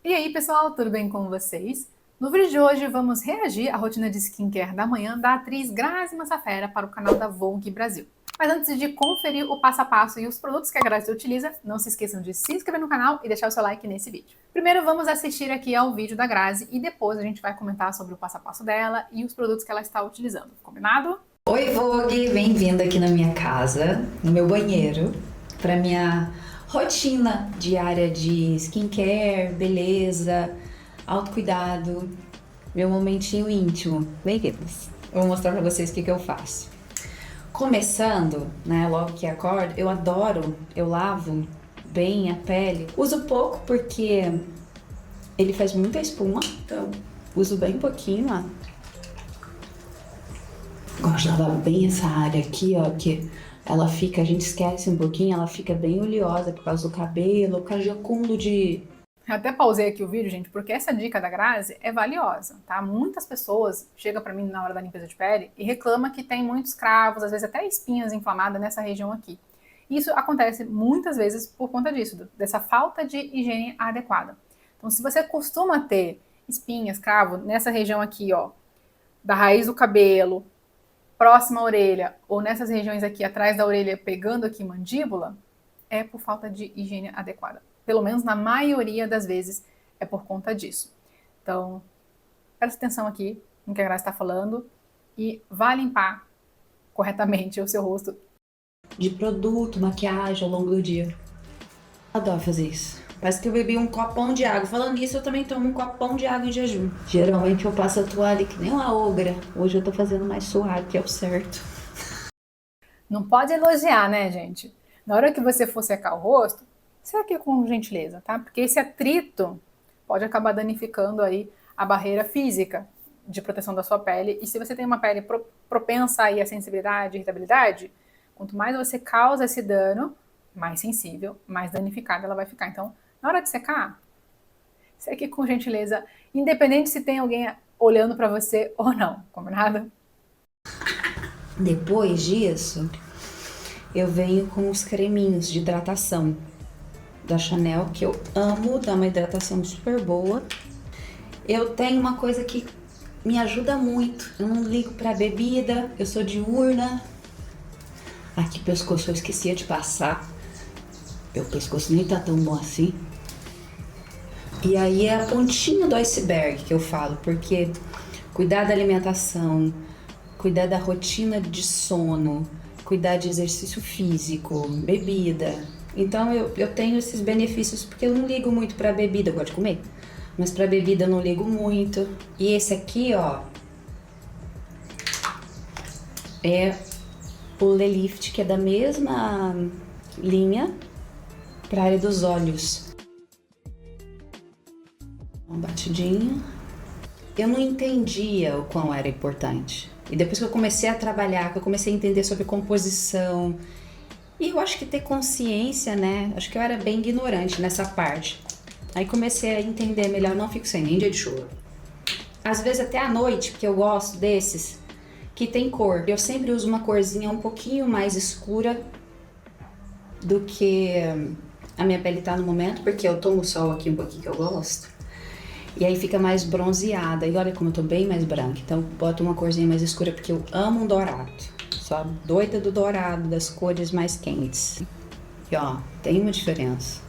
E aí, pessoal, tudo bem com vocês? No vídeo de hoje vamos reagir à rotina de skincare da manhã da atriz Grazi Massafera para o canal da Vogue Brasil. Mas antes de conferir o passo a passo e os produtos que a Grazi utiliza, não se esqueçam de se inscrever no canal e deixar o seu like nesse vídeo. Primeiro vamos assistir aqui ao vídeo da Grazi e depois a gente vai comentar sobre o passo a passo dela e os produtos que ela está utilizando. Combinado? Oi, Vogue! Bem-vinda aqui na minha casa, no meu banheiro, para minha rotina diária de skincare, beleza, autocuidado, meu momentinho íntimo. Vem aqui, eu vou mostrar para vocês o que eu faço. Começando, né, logo que acordo, eu lavo bem a pele. Uso pouco porque ele faz muita espuma, então uso bem pouquinho, ó. Gosto de lavar bem essa área aqui, ó, que ela fica, a gente esquece um pouquinho, ela fica bem oleosa por causa do cabelo, por causa de acúmulo de... Eu até pausei aqui o vídeo, gente, porque essa dica da Grazi é valiosa, tá? Muitas pessoas chegam para mim na hora da limpeza de pele e reclamam que tem muitos cravos, às vezes até espinhas inflamadas nessa região aqui. Isso acontece muitas vezes por conta disso, dessa falta de higiene adequada. Então, se você costuma ter espinhas, cravo nessa região aqui, ó, da raiz do cabelo, próxima à orelha, ou nessas regiões aqui atrás da orelha, pegando aqui mandíbula, é por falta de higiene adequada. Pelo menos na maioria das vezes é por conta disso. Então, presta atenção aqui no que a Graça está falando e vá limpar corretamente o seu rosto. de produto, maquiagem ao longo do dia. Adoro fazer isso. Parece que eu bebi um copão de água. Falando nisso, eu também tomo um copão de água em jejum. Geralmente eu passo a toalha que nem uma ogra. Hoje eu tô fazendo mais suave, que é o certo. Não pode elogiar, né, gente? Na hora que você for secar o rosto, seque com gentileza, tá? Porque esse atrito pode acabar danificando aí a barreira física de proteção da sua pele. E se você tem uma pele propensa aí a sensibilidade, irritabilidade, quanto mais você causa esse dano, mais sensível, mais danificada ela vai ficar. Então, na hora de secar, seque com gentileza, independente se tem alguém olhando para você ou não, combinado? Depois disso, eu venho com os creminhos de hidratação da Chanel, que eu amo, dá uma hidratação super boa. Eu tenho uma coisa que me ajuda muito, eu não ligo pra bebida, eu sou diurna. Aqui, pescoço, eu esquecia de passar. Meu pescoço nem tá tão bom assim. E aí é a pontinha do iceberg que eu falo, porque cuidar da alimentação, cuidar da rotina de sono, cuidar de exercício físico, bebida. Então eu tenho esses benefícios porque eu não ligo muito pra bebida, eu gosto de comer. Mas pra bebida eu não ligo muito. E esse aqui, ó, é o Lelift, que é da mesma linha pra área dos olhos. Uma batidinha. Eu não entendia o quão era importante. E depois que eu comecei a trabalhar, que eu comecei a entender sobre composição, e eu acho que ter consciência, né? Acho que eu era bem ignorante nessa parte. Aí comecei a entender melhor, não fico sem nem dia de chuva. Às vezes até à noite, porque eu gosto desses, que tem cor. Eu sempre uso uma corzinha um pouquinho mais escura do que a minha pele tá no momento, porque eu tomo sol aqui um pouquinho que eu gosto. E aí fica mais bronzeada. E olha como eu tô bem mais branca. Então boto uma corzinha mais escura porque eu amo um dourado. Sou doida do dourado, das cores mais quentes. E ó, tem uma diferença.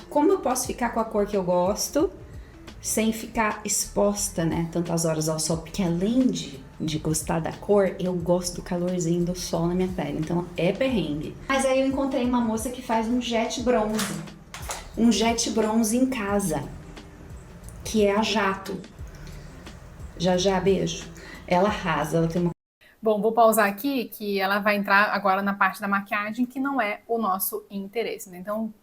Como eu posso ficar com a cor que eu gosto, sem ficar exposta, né, tantas horas ao sol? Porque além de gostar da cor, eu gosto do calorzinho do sol na minha pele. Então é perrengue. Mas aí eu encontrei uma moça que faz um jet bronze. Um jet bronze em casa, que é a Jato. Já já, beijo. Ela arrasa, ela tem uma... Bom, vou pausar aqui que ela vai entrar agora na parte da maquiagem que não é o nosso interesse, né? Então,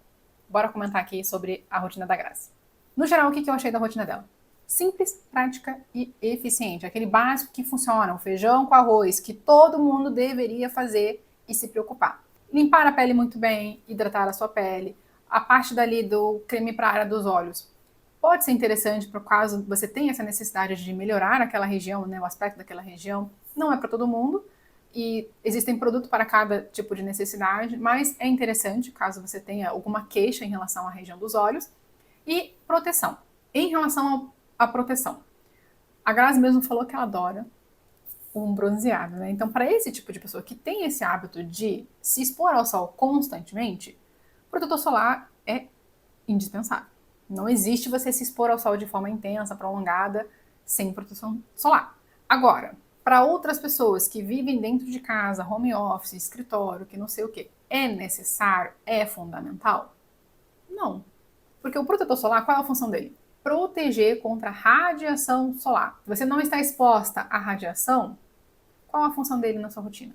bora comentar aqui sobre a rotina da Graça. No geral, o que eu achei da rotina dela? Simples, prática e eficiente. Aquele básico que funciona, o feijão com arroz, que todo mundo deveria fazer e se preocupar. Limpar a pele muito bem, hidratar a sua pele. A parte dali do creme para a área dos olhos pode ser interessante por caso você tenha essa necessidade de melhorar aquela região, né, o aspecto daquela região. Não é para todo mundo e existem produtos para cada tipo de necessidade, mas é interessante caso você tenha alguma queixa em relação à região dos olhos. E proteção. Em relação à proteção, a Grazi mesmo falou que ela adora um bronzeado, né? Então, para esse tipo de pessoa que tem esse hábito de se expor ao sol constantemente, protetor solar é indispensável. Não existe você se expor ao sol de forma intensa, prolongada, sem proteção solar. Agora, para outras pessoas que vivem dentro de casa, home office, escritório, que não sei o que, é necessário, é fundamental? Não. Porque o protetor solar, qual é a função dele? Proteger contra a radiação solar. Se você não está exposta à radiação, qual a função dele na sua rotina?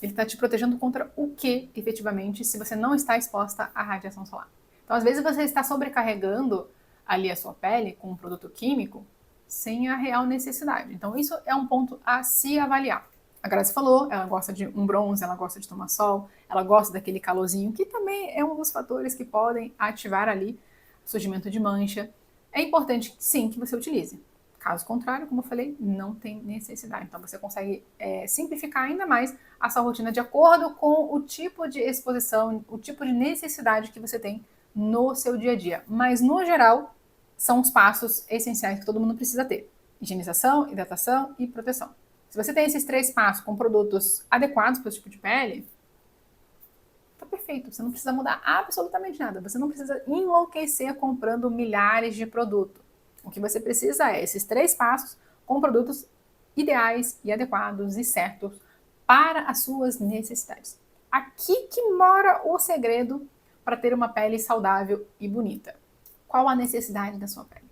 Ele está te protegendo contra o que, efetivamente, se você não está exposta à radiação solar? Então, às vezes, você está sobrecarregando ali a sua pele com um produto químico sem a real necessidade. Então, isso é um ponto a se avaliar. A Grazi falou, ela gosta de um bronze, ela gosta de tomar sol, ela gosta daquele calorzinho, que também é um dos fatores que podem ativar ali o surgimento de mancha. É importante, sim, que você utilize. Caso contrário, como eu falei, não tem necessidade. Então, você consegue simplificar ainda mais a sua rotina de acordo com o tipo de exposição, o tipo de necessidade que você tem no seu dia a dia. Mas, no geral, são os passos essenciais que todo mundo precisa ter. Higienização, hidratação e proteção. Se você tem esses 3 passos com produtos adequados para o tipo de pele, tá perfeito. Você não precisa mudar absolutamente nada. Você não precisa enlouquecer comprando milhares de produtos. O que você precisa é esses 3 passos com produtos ideais e adequados e certos para as suas necessidades. Aqui que mora o segredo para ter uma pele saudável e bonita. Qual a necessidade da sua pele?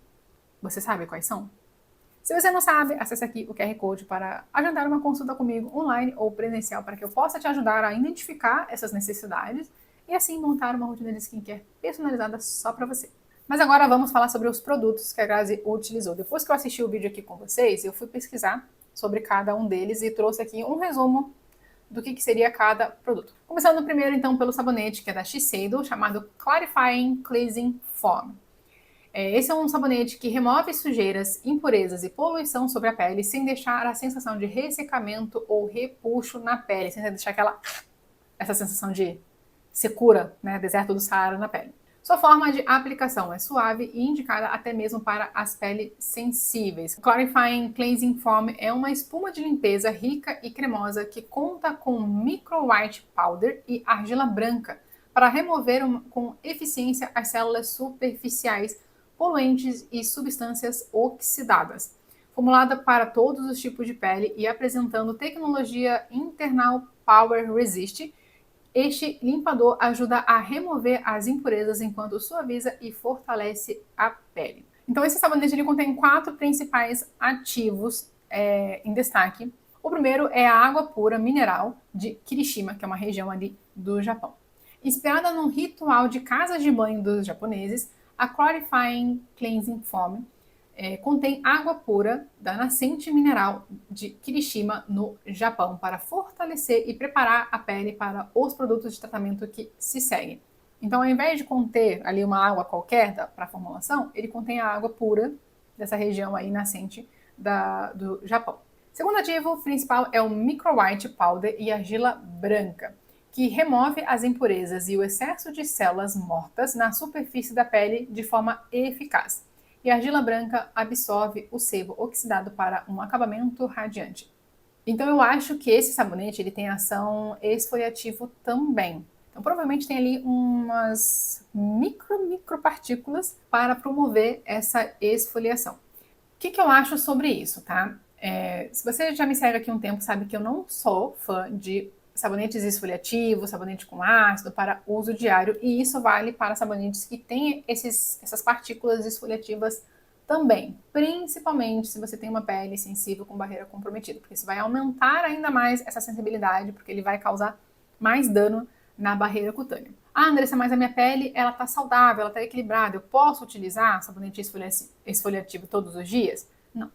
Você sabe quais são? Se você não sabe, acesse aqui o QR Code para agendar uma consulta comigo online ou presencial para que eu possa te ajudar a identificar essas necessidades e assim montar uma rotina de skincare personalizada só para você. Mas agora vamos falar sobre os produtos que a Grazi utilizou. Depois que eu assisti o vídeo aqui com vocês, eu fui pesquisar sobre cada um deles e trouxe aqui um resumo do que seria cada produto. Começando primeiro então pelo sabonete, que é da Shiseido, chamado Clarifying Cleansing Foam. Esse é um sabonete que remove sujeiras, impurezas e poluição sobre a pele sem deixar a sensação de ressecamento ou repuxo na pele, sem deixar essa sensação de secura, né, deserto do Saara na pele. Sua forma de aplicação é suave e indicada até mesmo para as peles sensíveis. O Clarifying Cleansing Foam é uma espuma de limpeza rica e cremosa que conta com Micro White Powder e argila branca para remover com eficiência as células superficiais, poluentes e substâncias oxidadas. Formulada para todos os tipos de pele e apresentando tecnologia Internal Power Resist, este limpador ajuda a remover as impurezas enquanto suaviza e fortalece a pele. Então, esse sabonete ele contém 4 principais ativos em destaque. O primeiro é a água pura mineral de Kirishima, que é uma região ali do Japão. Inspirada num ritual de casas de banho dos japoneses, a Clarifying Cleansing Foam contém água pura da nascente mineral de Kirishima, no Japão, para fortalecer e preparar a pele para os produtos de tratamento que se seguem. Então, ao invés de conter ali uma água qualquer para a formulação, ele contém a água pura dessa região aí nascente do Japão. Segundo ativo principal é o Micro White Powder e argila branca, que remove as impurezas e o excesso de células mortas na superfície da pele de forma eficaz. E a argila branca absorve o sebo oxidado para um acabamento radiante. Então eu acho que esse sabonete ele tem ação esfoliativo também. Então provavelmente tem ali umas micropartículas para promover essa esfoliação. O que eu acho sobre isso, tá? Se você já me segue aqui um tempo, sabe que eu não sou fã de sabonetes esfoliativos, sabonete com ácido para uso diário, e isso vale para sabonetes que têm essas partículas esfoliativas também, principalmente se você tem uma pele sensível com barreira comprometida, porque isso vai aumentar ainda mais essa sensibilidade, porque ele vai causar mais dano na barreira cutânea. Ah, Andressa, mas a minha pele ela tá saudável, ela tá equilibrada, eu posso utilizar sabonete esfoliativo todos os dias? Não.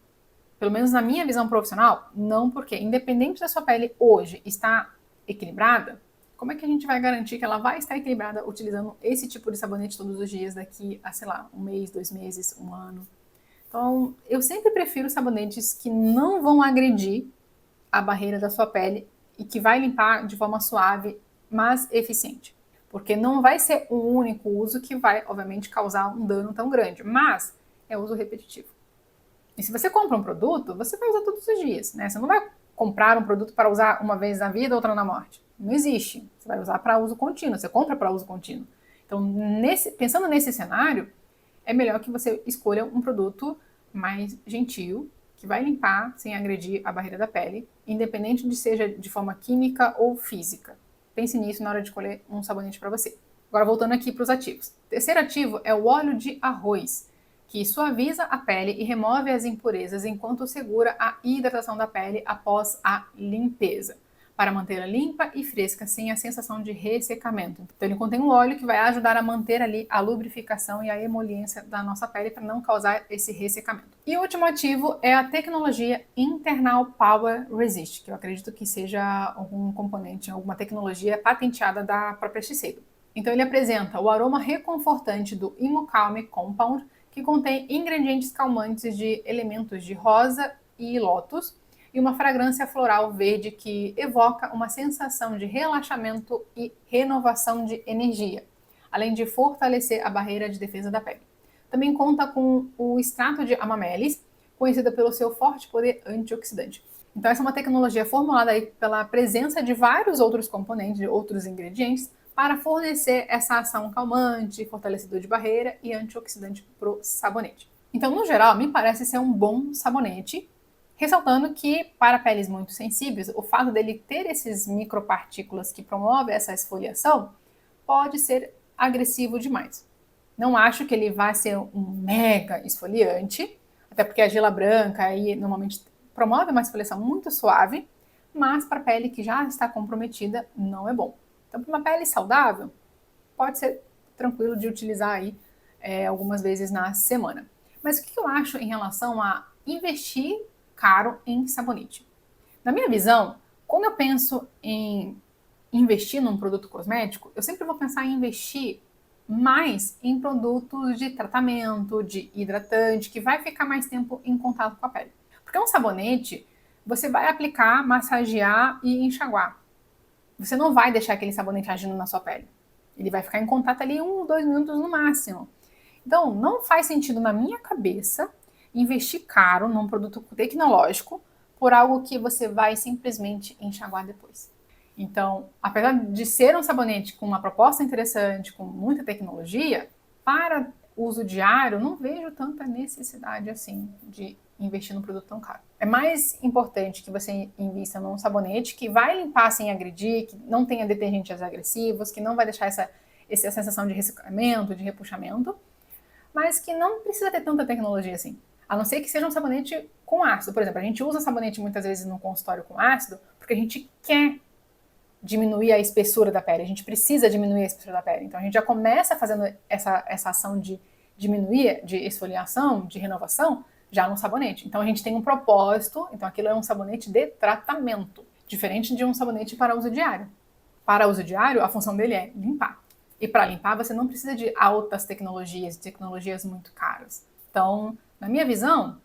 Pelo menos na minha visão profissional, não, porque independente da sua pele hoje estar equilibrada, como é que a gente vai garantir que ela vai estar equilibrada utilizando esse tipo de sabonete todos os dias daqui a, sei lá, 1 mês, 2 meses, 1 ano? Então, eu sempre prefiro sabonetes que não vão agredir a barreira da sua pele e que vai limpar de forma suave, mas eficiente. Porque não vai ser um único uso que vai, obviamente, causar um dano tão grande, mas é uso repetitivo. E se você compra um produto, você vai usar todos os dias, né? Você não vai comprar um produto para usar uma vez na vida, outra na morte. Não existe. Você vai usar para uso contínuo, você compra para uso contínuo. Então, pensando nesse cenário, é melhor que você escolha um produto mais gentil, que vai limpar sem agredir a barreira da pele, independente de seja de forma química ou física. Pense nisso na hora de escolher um sabonete para você. Agora, voltando aqui para os ativos. O terceiro ativo é o óleo de arroz, que suaviza a pele e remove as impurezas enquanto segura a hidratação da pele após a limpeza, para mantê-la limpa e fresca sem a sensação de ressecamento. Então ele contém um óleo que vai ajudar a manter ali a lubrificação e a emoliência da nossa pele para não causar esse ressecamento. E o último ativo é a tecnologia Internal Power Resist, que eu acredito que seja algum componente, alguma tecnologia patenteada da própria Shiseido. Então ele apresenta o aroma reconfortante do Imocalme Compound, que contém ingredientes calmantes de elementos de rosa e lótus e uma fragrância floral verde que evoca uma sensação de relaxamento e renovação de energia, além de fortalecer a barreira de defesa da pele. Também conta com o extrato de amamelis, conhecida pelo seu forte poder antioxidante. Então essa é uma tecnologia formulada aí pela presença de vários outros componentes, de outros ingredientes, para fornecer essa ação calmante, fortalecedor de barreira e antioxidante para o sabonete. Então, no geral, me parece ser um bom sabonete, ressaltando que, para peles muito sensíveis, o fato dele ter esses micropartículas que promovem essa esfoliação pode ser agressivo demais. Não acho que ele vá ser um mega esfoliante, até porque a gela branca aí normalmente promove uma esfoliação muito suave, mas para a pele que já está comprometida, não é bom. Então, para uma pele saudável, pode ser tranquilo de utilizar aí algumas vezes na semana. Mas o que eu acho em relação a investir caro em sabonete? Na minha visão, quando eu penso em investir num produto cosmético, eu sempre vou pensar em investir mais em produtos de tratamento, de hidratante, que vai ficar mais tempo em contato com a pele. Porque um sabonete, você vai aplicar, massagear e enxaguar. Você não vai deixar aquele sabonete agindo na sua pele. Ele vai ficar em contato ali 1 ou 2 minutos no máximo. Então, não faz sentido na minha cabeça investir caro num produto tecnológico por algo que você vai simplesmente enxaguar depois. Então, apesar de ser um sabonete com uma proposta interessante, com muita tecnologia, para uso diário, não vejo tanta necessidade assim de investir num produto tão caro. É mais importante que você invista num sabonete que vai limpar sem agredir, que não tenha detergentes agressivos, que não vai deixar essa sensação de ressecamento, de repuxamento, mas que não precisa ter tanta tecnologia assim. A não ser que seja um sabonete com ácido. Por exemplo, a gente usa sabonete muitas vezes no consultório com ácido porque a gente quer diminuir a espessura da pele, a gente precisa diminuir a espessura da pele. Então a gente já começa fazendo essa ação de diminuir, de esfoliação, de renovação, já no sabonete. Então a gente tem um propósito, então aquilo é um sabonete de tratamento, diferente de um sabonete para uso diário. Para uso diário, a função dele é limpar. E para limpar, você não precisa de altas tecnologias muito caras. Então, na minha visão,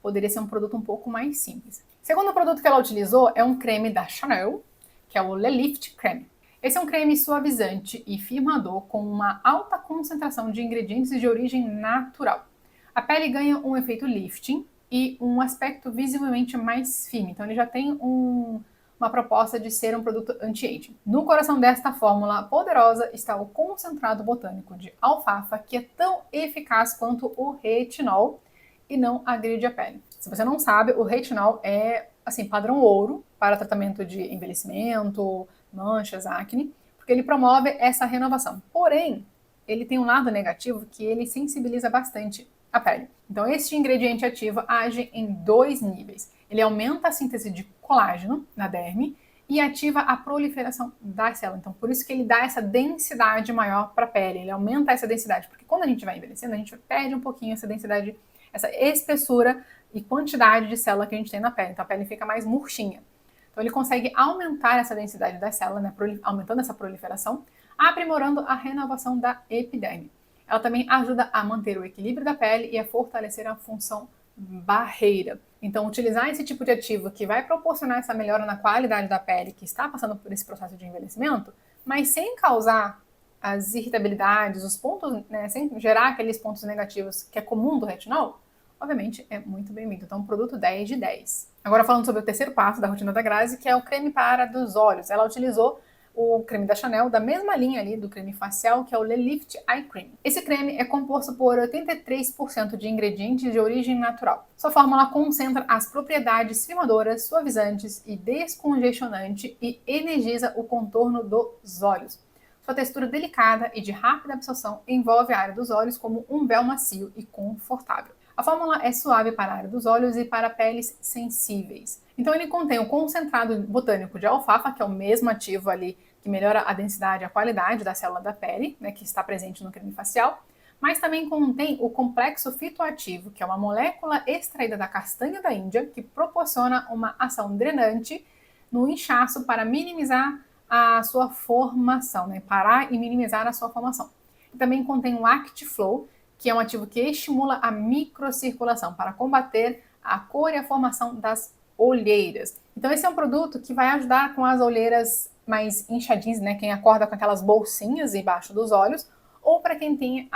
poderia ser um produto um pouco mais simples. O segundo produto que ela utilizou é um creme da Chanel, que é o Le Lift Creme. Esse é um creme suavizante e firmador com uma alta concentração de ingredientes de origem natural. A pele ganha um efeito lifting e um aspecto visivelmente mais firme. Então ele já tem uma proposta de ser um produto anti-aging. No coração desta fórmula poderosa está o concentrado botânico de alfafa, que é tão eficaz quanto o retinol e não agride a pele. Se você não sabe, o retinol é assim, padrão ouro para tratamento de envelhecimento, manchas, acne, porque ele promove essa renovação. Porém, ele tem um lado negativo que ele sensibiliza bastante a pele. Então, este ingrediente ativo age em 2 níveis. Ele aumenta a síntese de colágeno na derme e ativa a proliferação das células. Então, por isso que ele dá essa densidade maior para a pele. Ele aumenta essa densidade, porque quando a gente vai envelhecendo, a gente perde um pouquinho essa densidade, essa espessura e quantidade de célula que a gente tem na pele. Então, a pele fica mais murchinha. Então, ele consegue aumentar essa densidade das células, né, aumentando essa proliferação, aprimorando a renovação da epiderme. Ela também ajuda a manter o equilíbrio da pele e a fortalecer a função barreira. Então, utilizar esse tipo de ativo que vai proporcionar essa melhora na qualidade da pele que está passando por esse processo de envelhecimento, mas sem causar as irritabilidades, os pontos, né, sem gerar aqueles pontos negativos que é comum do retinol, obviamente é muito bem-vindo. Então, um produto 10 de 10. Agora, falando sobre o terceiro passo da rotina da Grazi, que é o creme para a área dos olhos. Ela utilizou o creme da Chanel, da mesma linha ali do creme facial, que é o Le Lift Eye Cream. Esse creme é composto por 83% de ingredientes de origem natural. Sua fórmula concentra as propriedades firmadoras, suavizantes e descongestionante e energiza o contorno dos olhos. Sua textura delicada e de rápida absorção envolve a área dos olhos como um véu macio e confortável. A fórmula é suave para a área dos olhos e para peles sensíveis. Então ele contém o concentrado botânico de alfafa, que é o mesmo ativo ali que melhora a densidade e a qualidade da célula da pele, né, que está presente no creme facial, mas também contém o complexo fitoativo, que é uma molécula extraída da castanha da Índia, que proporciona uma ação drenante no inchaço para minimizar a sua formação, né, parar e minimizar a sua formação. E também contém o ActiFlow, que é um ativo que estimula a microcirculação para combater a cor e a formação das olheiras. Então esse é um produto que vai ajudar com as olheiras mais inchadinhas, né? Quem acorda com aquelas bolsinhas embaixo dos olhos, ou para quem tem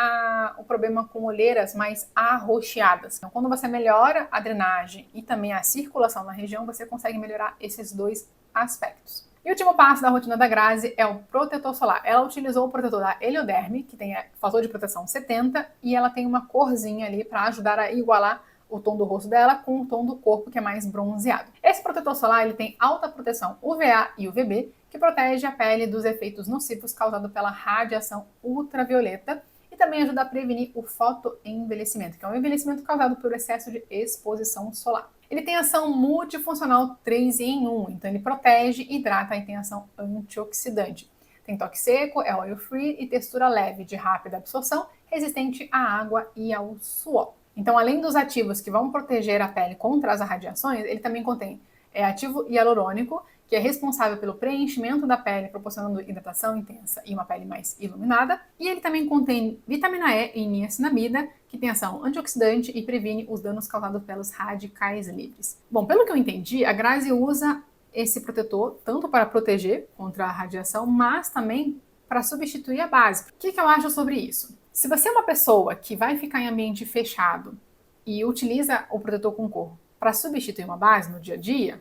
o problema com olheiras mais arroxeadas. Então, quando você melhora a drenagem e também a circulação na região, você consegue melhorar esses dois aspectos. E o último passo da rotina da Grazi é o protetor solar. Ela utilizou o protetor da Helioderme, que tem fator de proteção 70, e ela tem uma corzinha ali para ajudar a igualar o tom do rosto dela com o tom do corpo, que é mais bronzeado. Esse protetor solar ele tem alta proteção UVA e UVB, que protege a pele dos efeitos nocivos causados pela radiação ultravioleta e também ajuda a prevenir o fotoenvelhecimento, que é um envelhecimento causado por excesso de exposição solar. Ele tem ação multifuncional 3 em 1, então ele protege, hidrata e tem ação antioxidante. Tem toque seco, é oil free e textura leve, de rápida absorção, resistente à água e ao suor. Então, além dos ativos que vão proteger a pele contra as radiações, ele também contém ativo hialurônico, que é responsável pelo preenchimento da pele, proporcionando hidratação intensa e uma pele mais iluminada. E ele também contém vitamina E e niacinamida, que tem ação antioxidante e previne os danos causados pelos radicais livres. Bom, pelo que eu entendi, a Grazi usa esse protetor tanto para proteger contra a radiação, mas também para substituir a base. O que eu acho sobre isso? Se você é uma pessoa que vai ficar em ambiente fechado e utiliza o protetor com cor para substituir uma base no dia a dia,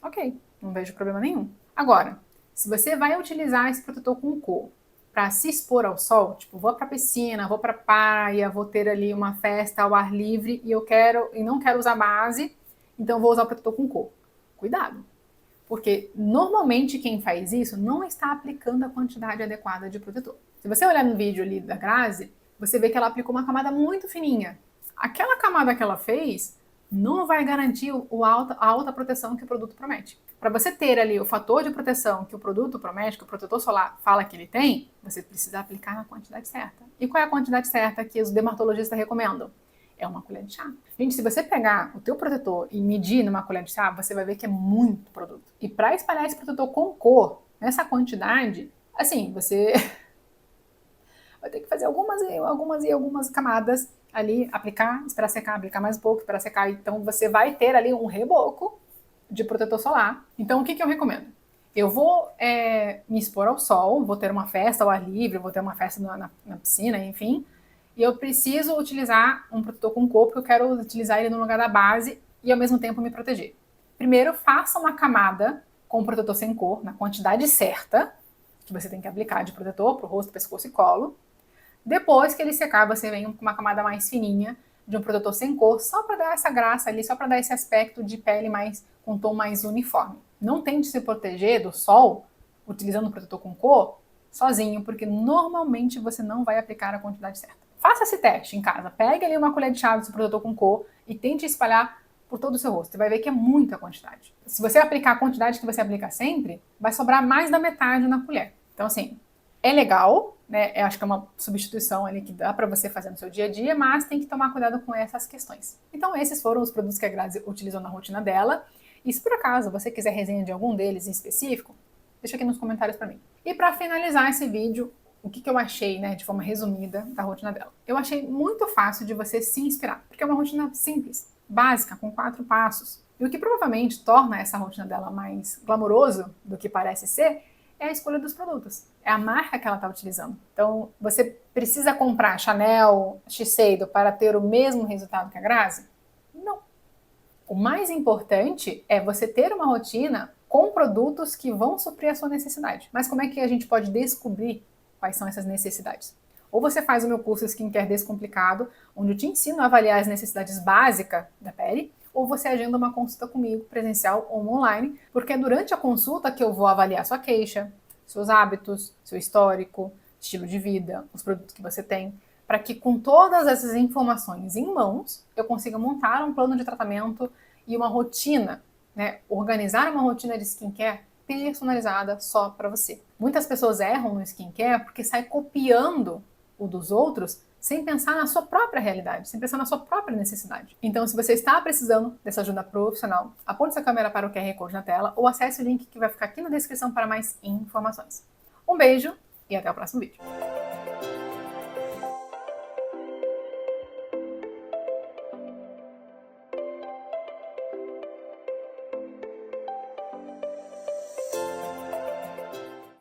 ok, não vejo problema nenhum. Agora, se você vai utilizar esse protetor com cor para se expor ao sol, tipo, vou para a piscina, vou para a praia, vou ter ali uma festa ao ar livre e não quero usar base, então vou usar o protetor com cor. Cuidado, porque normalmente quem faz isso não está aplicando a quantidade adequada de protetor. Se você olhar no vídeo ali da Grazi, você vê que ela aplicou uma camada muito fininha. Aquela camada que ela fez não vai garantir a alta proteção que o produto promete. Para você ter ali o fator de proteção que o produto promete, que o protetor solar fala que ele tem, você precisa aplicar na quantidade certa. E qual é a quantidade certa que os dermatologistas recomendam? É uma colher de chá. Gente, se você pegar o teu protetor e medir numa colher de chá, você vai ver que é muito produto. E para espalhar esse protetor com cor, nessa quantidade, assim, você vai ter que fazer algumas camadas ali, aplicar, esperar secar, aplicar mais um pouco, esperar secar. Então você vai ter ali um reboco de protetor solar. Então o que eu recomendo? Eu vou me expor ao sol, vou ter uma festa ao ar livre, vou ter uma festa na piscina, enfim. E eu preciso utilizar um protetor com cor, porque eu quero utilizar ele no lugar da base e ao mesmo tempo me proteger. Primeiro, faça uma camada com protetor sem cor, na quantidade certa, que você tem que aplicar de protetor para o rosto, pescoço e colo. Depois que ele secar, você vem com uma camada mais fininha de um protetor sem cor, só para dar essa graça ali, só para dar esse aspecto de pele com um tom mais uniforme. Não tente se proteger do sol utilizando um protetor com cor sozinho, porque normalmente você não vai aplicar a quantidade certa. Faça esse teste em casa. Pegue ali uma colher de chá do seu protetor com cor e tente espalhar por todo o seu rosto. Você vai ver que é muita quantidade. Se você aplicar a quantidade que você aplica sempre, vai sobrar mais da metade na colher. Então, assim, é legal, né? Eu acho que é uma substituição ali que dá para você fazer no seu dia a dia, mas tem que tomar cuidado com essas questões. Então, esses foram os produtos que a Grazi utilizou na rotina dela. E se por acaso você quiser resenha de algum deles em específico, deixa aqui nos comentários para mim. E para finalizar esse vídeo, o que eu achei, né, de forma resumida, da rotina dela? Eu achei muito fácil de você se inspirar, porque é uma rotina simples. básica, com 4 passos. E o que provavelmente torna essa rotina dela mais glamouroso do que parece ser é a escolha dos produtos. É a marca que ela está utilizando. Então, você precisa comprar Chanel, Shiseido para ter o mesmo resultado que a Grazi? Não. O mais importante é você ter uma rotina com produtos que vão suprir a sua necessidade. Mas como é que a gente pode descobrir quais são essas necessidades? Ou você faz o meu curso Skincare Descomplicado, onde eu te ensino a avaliar as necessidades básicas da pele, ou você agenda uma consulta comigo, presencial ou online, porque é durante a consulta que eu vou avaliar sua queixa, seus hábitos, seu histórico, estilo de vida, os produtos que você tem, para que com todas essas informações em mãos, eu consiga montar um plano de tratamento e uma rotina, né? Organizar uma rotina de skincare personalizada só para você. Muitas pessoas erram no skincare porque saem copiando o dos outros sem pensar na sua própria realidade, sem pensar na sua própria necessidade. Então, se você está precisando dessa ajuda profissional, aponte sua câmera para o QR Code na tela ou acesse o link que vai ficar aqui na descrição para mais informações. Um beijo e até o próximo vídeo.